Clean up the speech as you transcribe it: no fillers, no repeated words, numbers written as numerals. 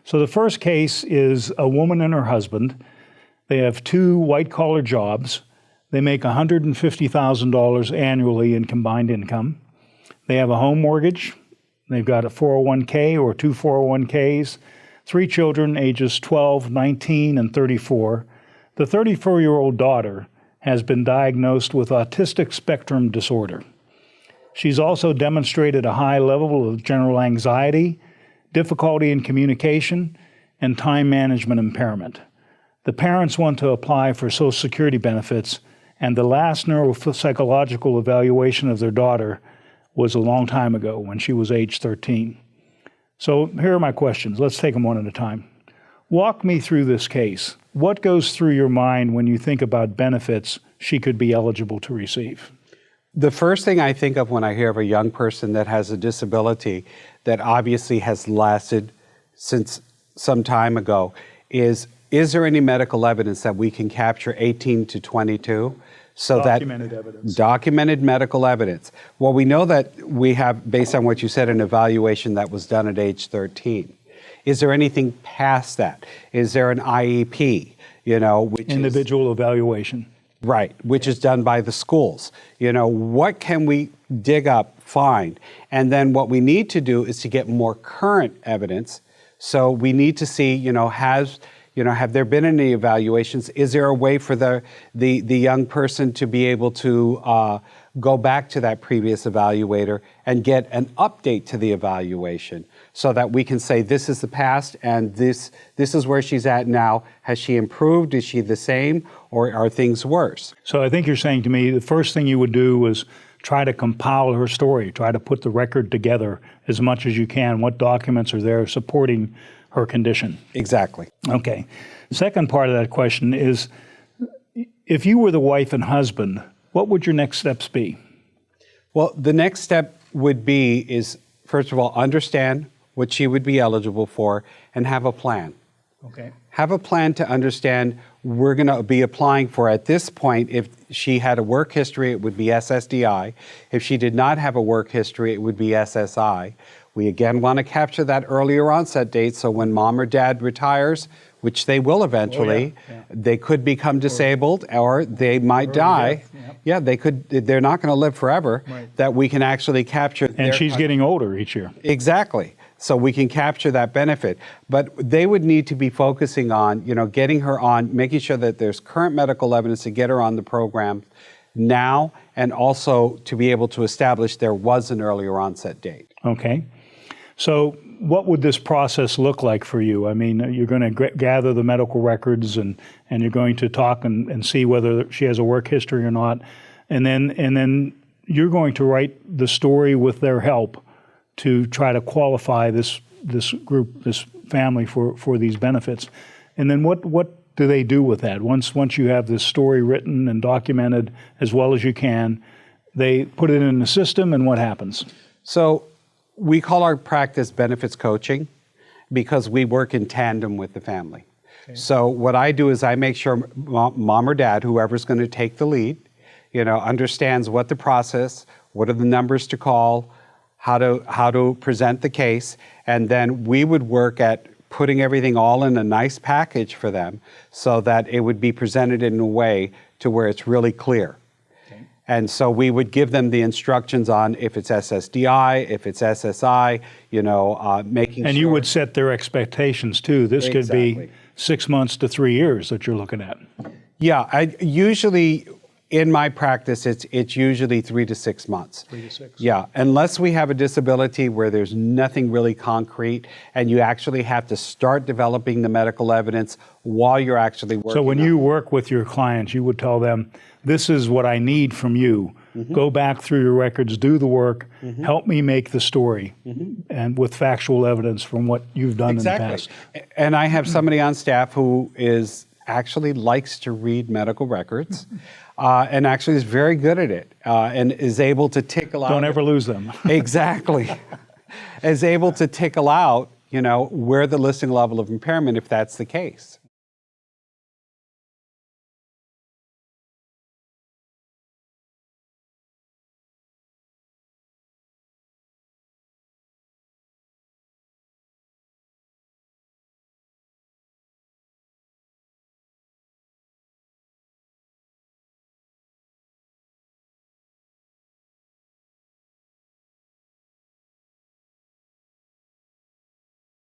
So the first case is a woman and her husband. They have two white-collar jobs. They make $150,000 annually in combined income. They have a home mortgage. They've got a 401k or two 401ks, three children ages 12, 19, and 34. The 34-year-old daughter has been diagnosed with autistic spectrum disorder. She's also demonstrated a high level of general anxiety, difficulty in communication, and time management impairment. The parents want to apply for Social Security benefits, and the last neuropsychological evaluation of their daughter was a long time ago when she was age 13. So here are my questions. Let's take them one at a time. Walk me through this case. What goes through your mind when you think about benefits she could be eligible to receive? The first thing I think of when I hear of a young person that has a disability that obviously has lasted since some time ago is there any medical evidence that we can capture 18 to 22? So documented evidence. Documented medical evidence. Well, we know that we have, based on what you said, an evaluation that was done at age 13. Is there anything past that? Is there an IEP, which individual evaluation? Right, which is done by the schools. What can we dig up, find? And then what we need to do is to get more current evidence. So we need to see, have there been any evaluations? Is there a way for the young person to be able to go back to that previous evaluator and get an update to the evaluation so that we can say this is the past and this is where she's at now. Has she improved? Is she the same, or are things worse? So I think you're saying to me the first thing you would do was try to compile her story, try to put the record together as much as you can. What documents are there supporting her condition? Exactly. Okay. Second part of that question is, if you were the wife and husband, what would your next steps be? Well, the next step would be is, first of all, understand what she would be eligible for and have a plan. Okay. Have a plan to understand we're going to be applying for, at this point, if she had a work history, it would be SSDI. If she did not have a work history, it would be SSI. We again want to capture that earlier onset date, so when mom or dad retires, which they will eventually, they could become disabled or they might die. Yeah, they're not going to live forever, that we can actually capture. And she's getting older each year. Exactly. So we can capture that benefit. But they would need to be focusing on, getting her on, making sure that there's current medical evidence to get her on the program now, and also to be able to establish there was an earlier onset date. Okay. So what would this process look like for you? I mean, you're going to gather the medical records and you're going to talk and see whether she has a work history or not. And then you're going to write the story with their help to try to qualify this group, this family for these benefits. And then what do they do with that? Once you have this story written and documented as well as you can, they put it in the system, and what happens? So we call our practice benefits coaching because we work in tandem with the family. Okay. So what I do is I make sure mom or dad, whoever's going to take the lead, understands what the process, what are the numbers to call, how to present the case, and then we would work at putting everything all in a nice package for them so that it would be presented in a way to where it's really clear. Okay. And so we would give them the instructions on if it's SSDI, if it's SSI, making sure. And you would set their expectations too. This could be 6 months to 3 years that you're looking at. Yeah, usually in my practice, it's usually 3 to 6 months. 3 to 6. Yeah, unless we have a disability where there's nothing really concrete and you actually have to start developing the medical evidence while you're actually working. So when you work with your clients, you would tell them, this is what I need from you. Mm-hmm. Go back through your records, do the work, mm-hmm. help me make the story, mm-hmm. and with factual evidence from what you've done in the past. And I have somebody on staff who actually likes to read medical records. And actually is very good at it and is able to tickle out. Don't ever lose them. Exactly. Is able to tickle out, where the listing level of impairment if that's the case.